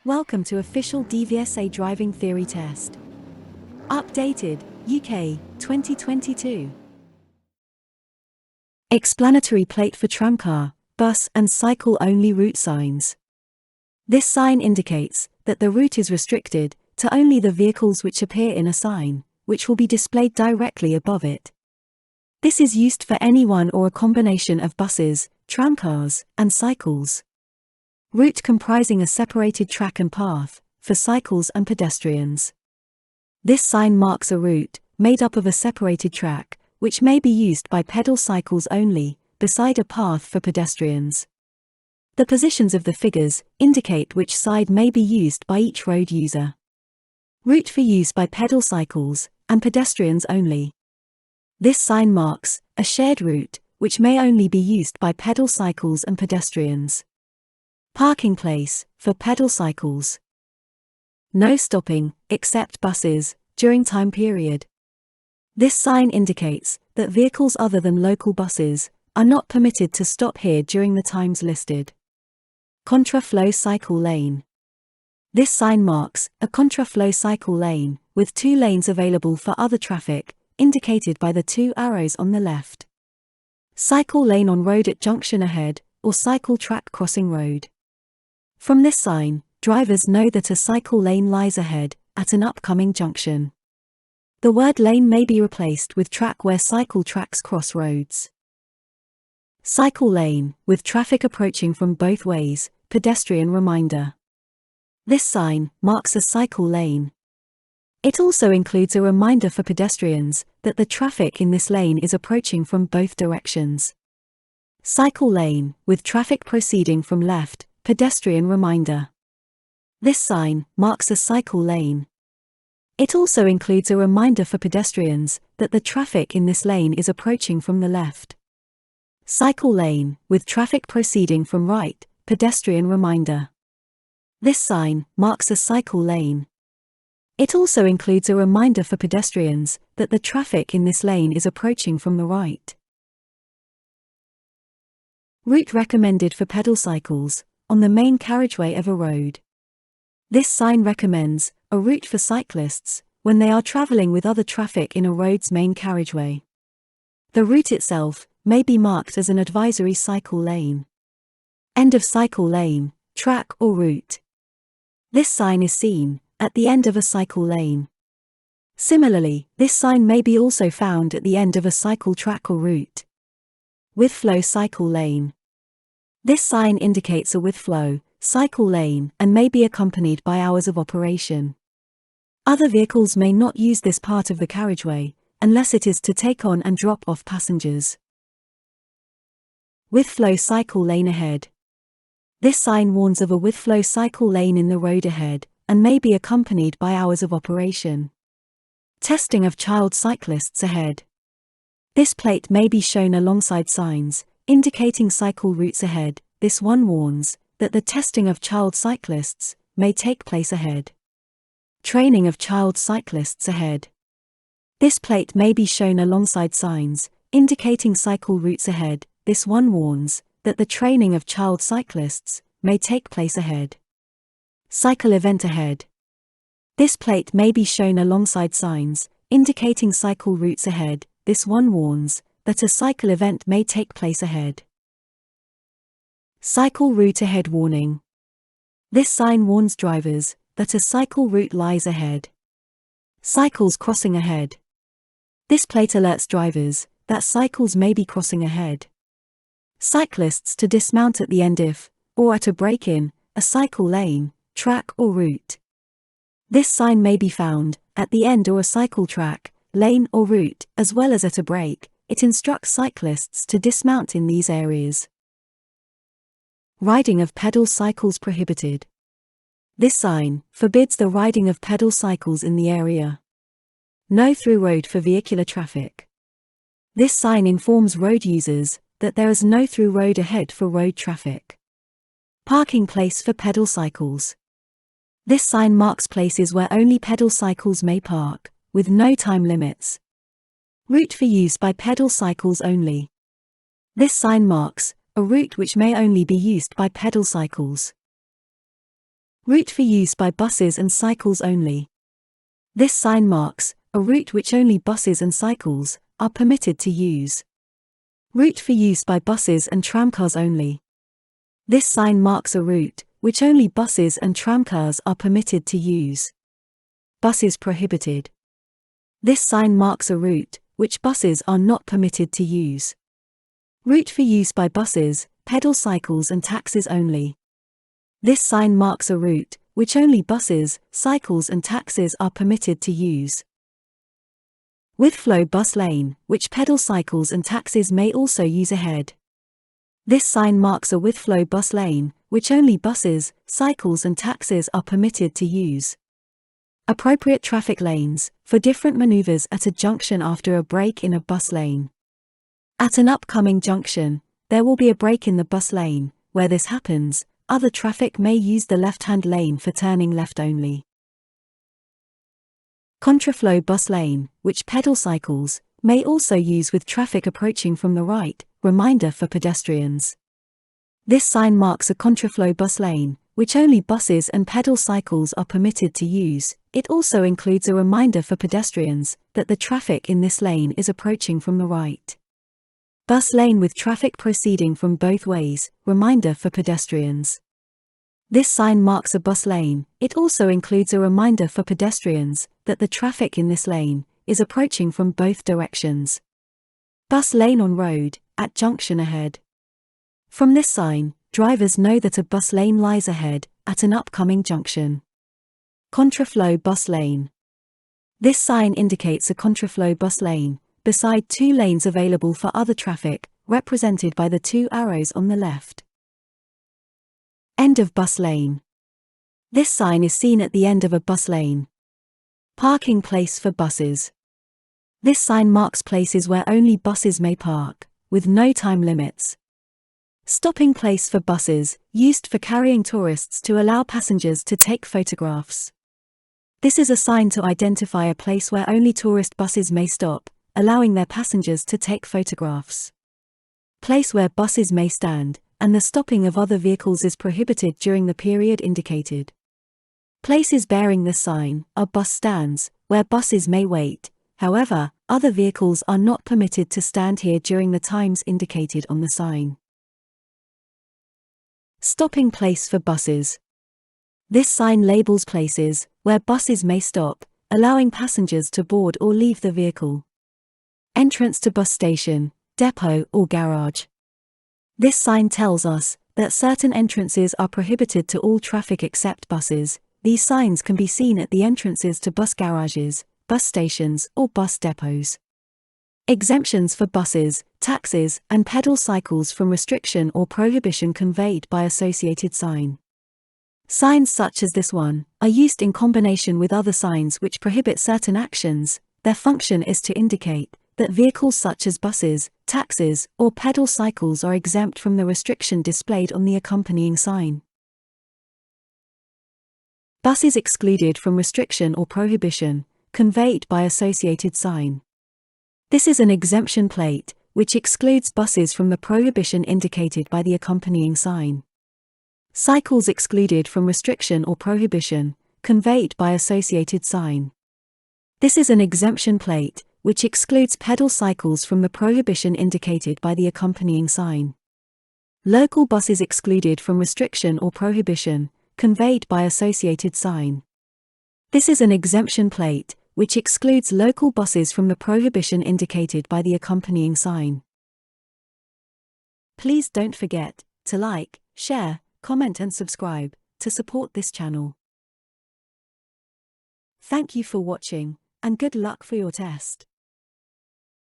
Welcome to official DVSA driving theory test. Updated, UK, 2022. Explanatory plate for tramcar, bus and cycle-only route signs. This sign indicates that the route is restricted to only the vehicles which appear in a sign, which will be displayed directly above it. This is used for any one or a combination of buses, tramcars, and cycles. Route comprising a separated track and path, for cycles and pedestrians. This sign marks a route, made up of a separated track, which may be used by pedal cycles only, beside a path for pedestrians. The positions of the figures indicate which side may be used by each road user. Route for use by pedal cycles, and pedestrians only. This sign marks a shared route, which may only be used by pedal cycles and pedestrians. Parking place, for pedal cycles. No stopping, except buses, during time period. This sign indicates that vehicles other than local buses are not permitted to stop here during the times listed. Contra-flow cycle lane. This sign marks a contra-flow cycle lane, with 2 lanes available for other traffic, indicated by the 2 arrows on the left. Cycle lane on road at junction ahead, or cycle track crossing road. From this sign, drivers know that a cycle lane lies ahead, at an upcoming junction. The word lane may be replaced with track where cycle tracks cross roads. Cycle lane, with traffic approaching from both ways, pedestrian reminder. This sign marks a cycle lane. It also includes a reminder for pedestrians that the traffic in this lane is approaching from both directions. Cycle lane, with traffic proceeding from left, pedestrian reminder. This sign marks a cycle lane. It also includes a reminder for pedestrians that the traffic in this lane is approaching from the left. Cycle lane, with traffic proceeding from right, pedestrian reminder. This sign marks a cycle lane. It also includes a reminder for pedestrians that the traffic in this lane is approaching from the right. Route recommended for pedal cycles, on the main carriageway of a road. This sign recommends a route for cyclists when they are traveling with other traffic in a road's main carriageway. The route itself may be marked as an advisory cycle lane. End of cycle lane, track or route. This sign is seen at the end of a cycle lane. Similarly, this sign may be also found at the end of a cycle track or route. With flow cycle lane. This sign indicates a with flow cycle lane and may be accompanied by hours of operation. Other vehicles may not use this part of the carriageway, unless it is to take on and drop off passengers. With flow cycle lane ahead. This sign warns of a with flow cycle lane in the road ahead, and may be accompanied by hours of operation. Testing of child cyclists ahead. This plate may be shown alongside signs indicating cycle routes ahead. This one warns that the testing of child cyclists may take place ahead. Training of child cyclists ahead. This plate may be shown alongside signs indicating cycle routes ahead. This one warns that the training of child cyclists may take place ahead. Cycle event ahead. This plate may be shown alongside signs indicating cycle routes ahead. This one warns that a cycle event may take place ahead. Cycle route ahead warning. This sign warns drivers that a cycle route lies ahead. Cycles crossing ahead. This plate alerts drivers that cycles may be crossing ahead. Cyclists to dismount at the end if, or at a break-in, a cycle lane, track or route. This sign may be found at the end or a cycle track, lane or route, as well as at a break. It instructs cyclists to dismount in these areas. Riding of pedal cycles prohibited. This sign forbids the riding of pedal cycles in the area. No through road for vehicular traffic. This sign informs road users that there is no through road ahead for road traffic. Parking place for pedal cycles. This sign marks places where only pedal cycles may park, with no time limits. Route for use by pedal cycles only. This sign marks a route which may only be used by pedal cycles. Route for use by buses and cycles only. This sign marks a route which only buses and cycles are permitted to use. Route for use by buses and tramcars only. This sign marks a route which only buses and tramcars are permitted to use. Buses prohibited. This sign marks a route which buses are not permitted to use. Route for use by buses, pedal cycles and taxis only. This sign marks a route which only buses, cycles and taxis are permitted to use. With flow bus lane, which pedal cycles and taxis may also use ahead. This sign marks a with flow bus lane, which only buses, cycles and taxis are permitted to use. Appropriate traffic lanes, for different manoeuvres at a junction after a break in a bus lane. At an upcoming junction, there will be a break in the bus lane. Where this happens, other traffic may use the left-hand lane for turning left only. Contra-flow bus lane, which pedal cycles may also use with traffic approaching from the right, reminder for pedestrians. This sign marks a contra-flow bus lane, which only buses and pedal cycles are permitted to use. It also includes a reminder for pedestrians that the traffic in this lane is approaching from the right. Bus lane with traffic proceeding from both ways, reminder for pedestrians. This sign marks a bus lane. It also includes a reminder for pedestrians that the traffic in this lane is approaching from both directions. Bus lane on road, at junction ahead. From this sign, drivers know that a bus lane lies ahead, at an upcoming junction. Contra-flow bus lane. This sign indicates a contra-flow bus lane, beside two lanes available for other traffic, represented by the two arrows on the left. End of bus lane. This sign is seen at the end of a bus lane. Parking place for buses. This sign marks places where only buses may park, with no time limits. Stopping place for buses, used for carrying tourists to allow passengers to take photographs. This is a sign to identify a place where only tourist buses may stop, allowing their passengers to take photographs. Place where buses may stand, and the stopping of other vehicles is prohibited during the period indicated. Places bearing this sign are bus stands, where buses may wait. However, other vehicles are not permitted to stand here during the times indicated on the sign. Stopping place for buses. This sign labels places where buses may stop, allowing passengers to board or leave the vehicle. Entrance to bus station, depot or garage. This sign tells us that certain entrances are prohibited to all traffic except buses. These signs can be seen at the entrances to bus garages, bus stations or bus depots. Exemptions for buses, taxis and pedal cycles from restriction or prohibition conveyed by associated sign. Signs such as this one are used in combination with other signs which prohibit certain actions. Their function is to indicate that vehicles such as buses, taxis, or pedal cycles are exempt from the restriction displayed on the accompanying sign. Buses excluded from restriction or prohibition, conveyed by associated sign. This is an exemption plate, which excludes buses from the prohibition indicated by the accompanying sign. Cycles excluded from restriction or prohibition, conveyed by associated sign. This is an exemption plate, which excludes pedal cycles from the prohibition indicated by the accompanying sign. Local buses excluded from restriction or prohibition, conveyed by associated sign. This is an exemption plate, which excludes local buses from the prohibition indicated by the accompanying sign. Please don't forget to like, share, comment and subscribe to support this channel. Thank you for watching, and good luck for your test.